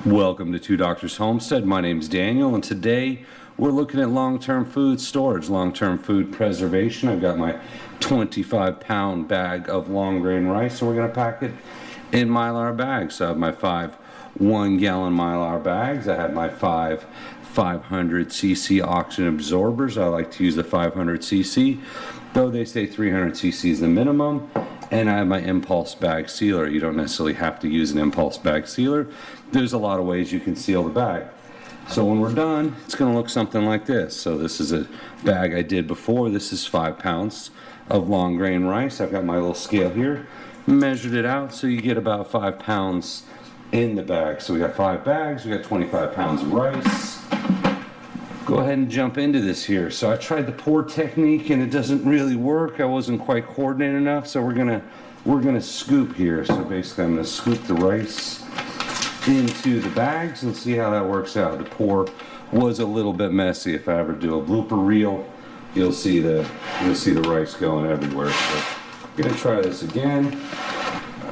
Welcome to Two Drs Homestead. My name's Daniel, and today we're looking at long-term food storage, long-term food preservation. I've got my 25-pound bag of long grain rice, and we're going to pack it in Mylar bags. So I have my 5 1-gallon Mylar bags. I have my 5 500cc oxygen absorbers. I like to use the 500cc, though they say 300cc is the minimum. And I have my impulse bag sealer. You don't necessarily have to use an impulse bag sealer. There's a lot of ways you can seal the bag. So when we're done, it's going to look something like this. So this is a bag I did before. This is 5 pounds of long grain rice. I've got my little scale here, measured it out, so you get about 5 pounds in the bag. So we got 5 bags, we got 25 pounds of rice. Go ahead and jump into this here. So I tried the pour technique and it doesn't really work. I wasn't quite coordinated enough, so we're gonna scoop here. So basically I'm gonna scoop the rice into the bags and see how that works out. The pour was a little bit messy. If I ever do a blooper reel, you'll see the rice going everywhere. So I'm gonna try this again.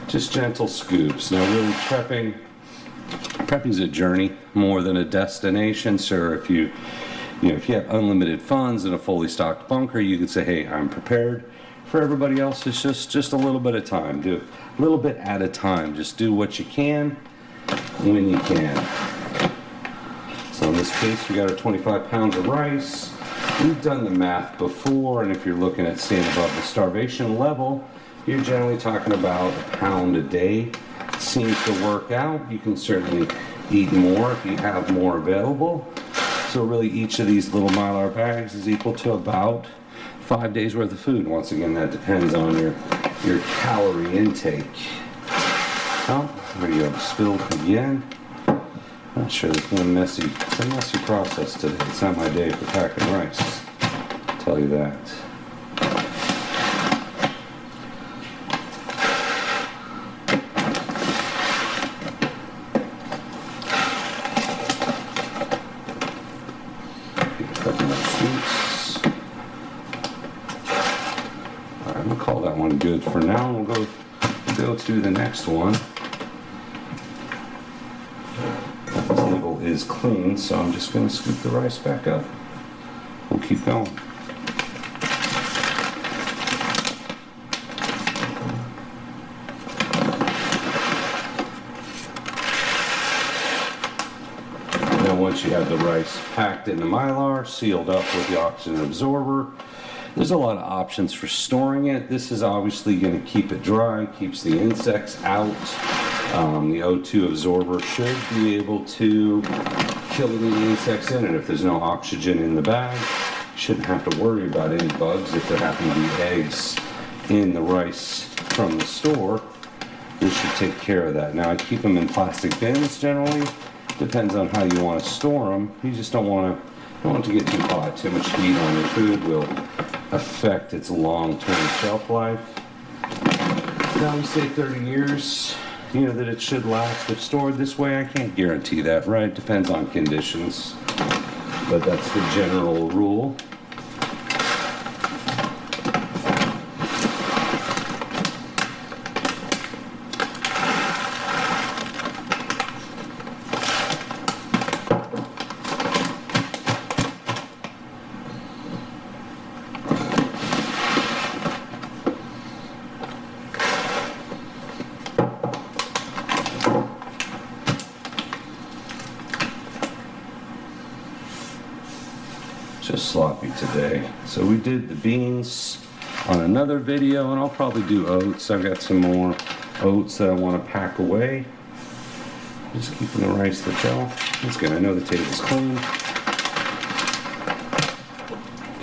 Just gentle scoops. Now really prepping's a journey more than a destination. So if you have unlimited funds and a fully stocked bunker, you can say, hey, I'm prepared. For everybody else, it's just a little bit of time. Do a little bit at a time. Just do what you can when you can. So in this case, we got our 25 pounds of rice. We've done the math before, and if you're looking at staying above the starvation level, you're generally talking about a pound a day. Seems to work out. You can certainly eat more if you have more available. So really each of these little Mylar bags is equal to about 5 days worth of food. Once again, that depends on your calorie intake. Oh, there you go, spilled again. Not sure, it's a messy process today. It's not my day for packing rice, I'll tell you that. I'm gonna call that one good for now. We'll go to the next one. The table is clean, so I'm just gonna scoop the rice back up. We'll keep going. Now once you have the rice packed in the Mylar, sealed up with the oxygen absorber, there's a lot of options for storing it. This is obviously going to keep it dry, keeps the insects out. The O2 absorber should be able to kill any insects in it. If there's no oxygen in the bag, you shouldn't have to worry about any bugs. If there happen to be eggs in the rice from the store, this should take care of that. Now I keep them in plastic bins generally. Depends on how you want to store them. You just don't want it to get too hot. Too much heat on your food will affect its long-term shelf life. Now we say 30 years, that it should last. If stored this way, I can't guarantee that, right? Depends on conditions, but that's the general rule. Just sloppy today. So we did the beans on another video, and I'll probably do oats. I've got some more oats that I want to pack away. Just keeping the rice the shell. That's good. I know the table's clean.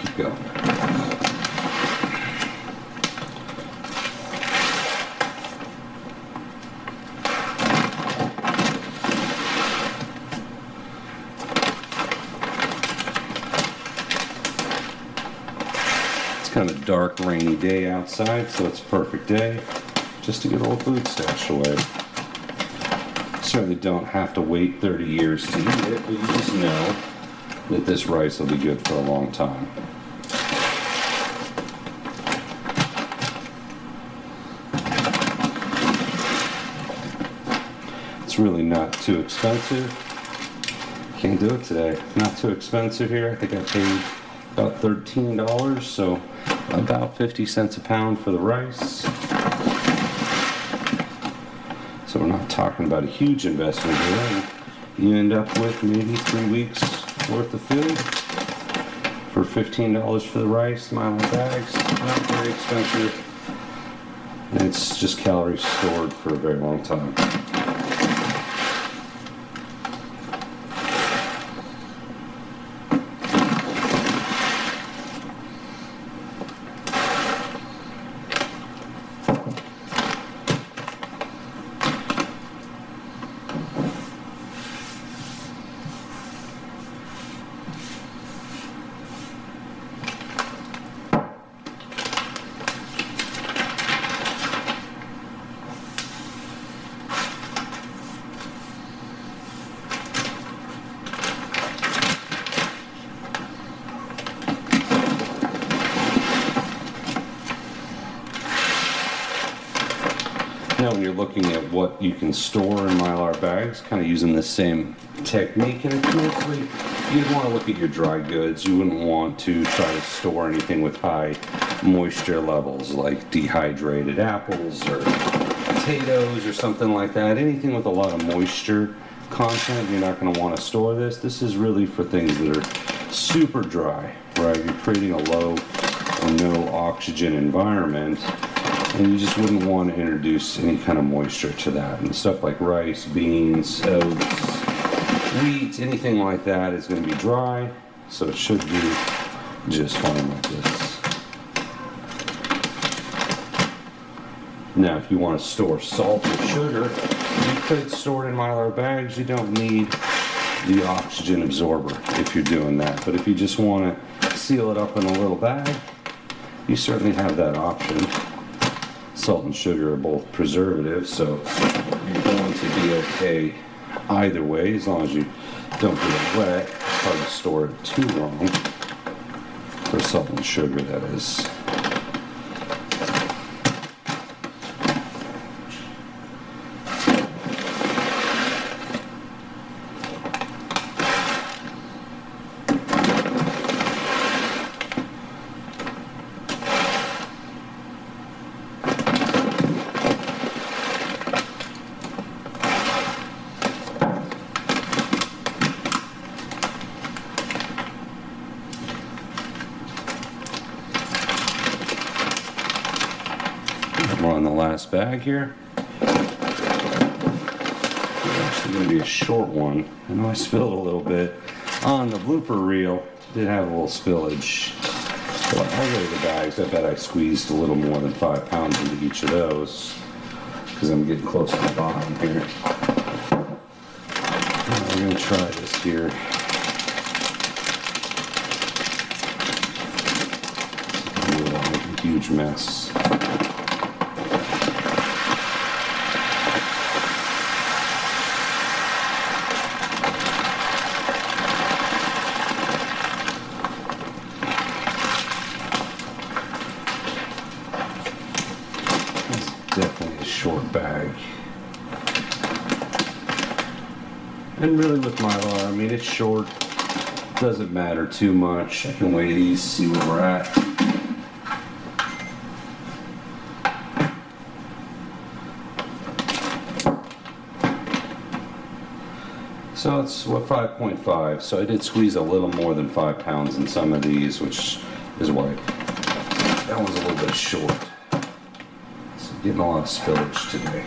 Keep going. Kind of dark, rainy day outside, so it's a perfect day just to get all the food stashed away. Certainly don't have to wait 30 years to eat it, but you just know that this rice will be good for a long time. It's really not too expensive. Can't do it today. Not too expensive here. I think I paid about $13, so about 50 cents a pound for the rice. So we're not talking about a huge investment here. You end up with maybe 3 weeks worth of food for $15 for the rice, Mylar bags. Not very expensive. And it's just calories stored for a very long time. Now when you're looking at what you can store in Mylar bags, kind of using the same technique, and it's mostly, you'd want to look at your dry goods. You wouldn't want to try to store anything with high moisture levels like dehydrated apples or potatoes or something like that. Anything with a lot of moisture content, you're not going to want to store this. This is really for things that are super dry, right? You're creating a low or no oxygen environment, and you just wouldn't want to introduce any kind of moisture to that. And stuff like rice, beans, oats, wheat, anything like that is going to be dry, so it should be just fine like this. Now, if you want to store salt or sugar, you could store it in Mylar bags. You don't need the oxygen absorber if you're doing that. But if you just want to seal it up in a little bag, you certainly have that option. Salt and sugar are both preservatives, so you're going to be okay either way as long as you don't get it wet. It's hard to store it too long for salt and sugar, that is. We're on the last bag here. It's actually going to be a short one. I know I spilled a little bit on the blooper reel. Did have a little spillage. But I'll weigh the bags. I bet I squeezed a little more than 5 pounds into each of those because I'm getting close to the bottom here. We're going to try this here. It'll make a huge mess. Definitely a short bag. And really with Mylar, I mean, it's short, doesn't matter too much. I can weigh these, see where we're at. So it's what, 5.5. So I did squeeze a little more than 5 pounds in some of these, which is why that one's a little bit short. Getting a lot of spillage today.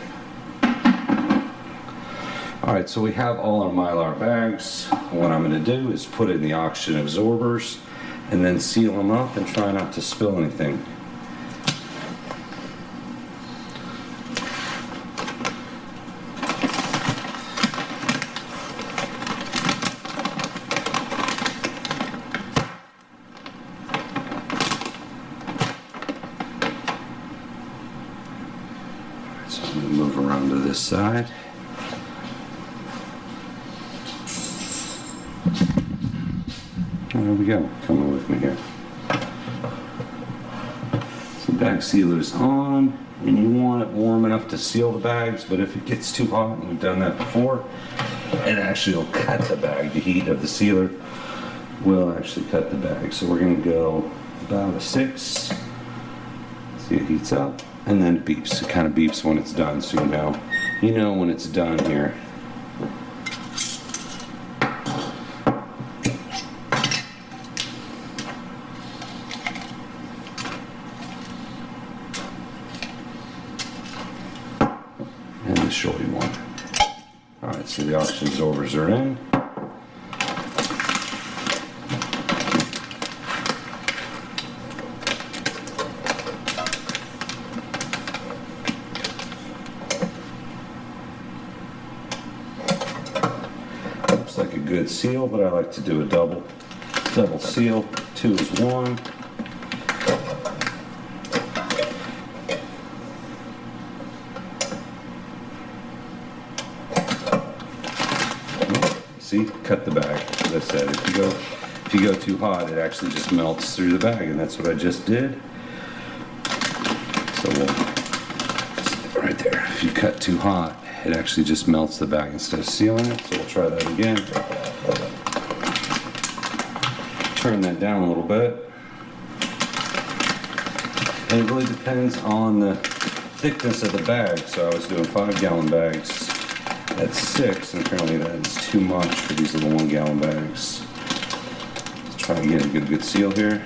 Alright, so we have all our Mylar bags. What I'm going to do is put in the oxygen absorbers and then seal them up and try not to spill anything. So I'm going to move around to this side. There we go. Coming with me here. So bag sealer's on. And you want it warm enough to seal the bags, but if it gets too hot, and we've done that before, it actually will cut the bag. The heat of the sealer will actually cut the bag. So we're gonna go about a 6. See, it heats up, and then it beeps. It kind of beeps when it's done, so you know when it's done here. And the show you one. Alright, so the oxygen absorbers are in. Looks like a good seal, but I like to do a double seal. 2 is 1. See, cut the bag. As I said, if you go too hot, it actually just melts through the bag, and that's what I just did. So right there, if you cut too hot, it actually just melts the bag instead of sealing it. So we'll try that again. Turn that down a little bit. And it really depends on the thickness of the bag. So I was doing 5-gallon bags at 6, and apparently that is too much for these little 1-gallon bags. Let's try again to get a good seal here.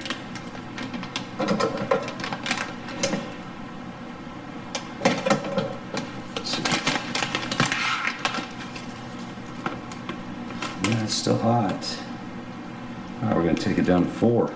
Yeah, it's still hot. Alright, we're going to take it down to 4.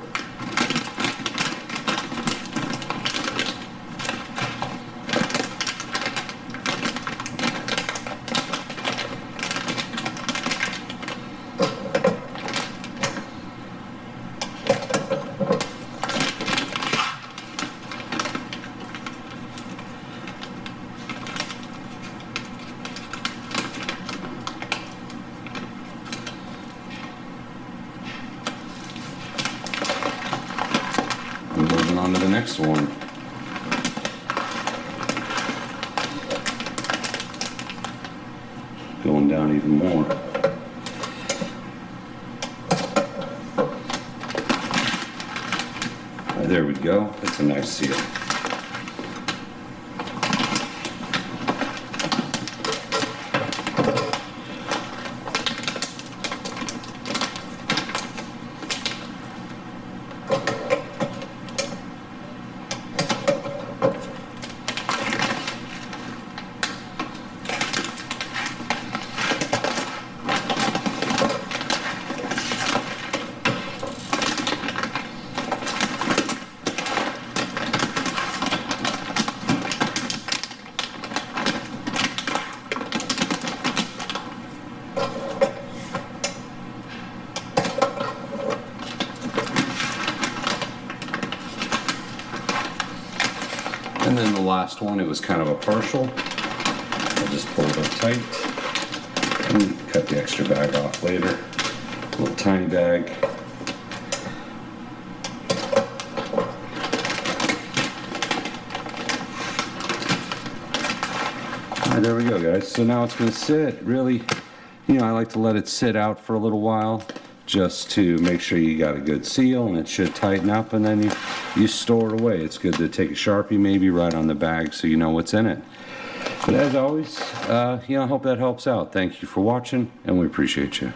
Moving on to the next one. Going down even more. There we go. That's a nice seal. And then the last one, it was kind of a partial. I'll just pull it up tight and cut the extra bag off later. A little tiny bag. Alright, there we go, guys. So now it's going to sit. Really, I like to let it sit out for a little while, just to make sure you got a good seal, and it should tighten up, and then you store it away. It's good to take a Sharpie maybe right on the bag so you know what's in it. But as always, I hope that helps out. Thank you for watching, and we appreciate you.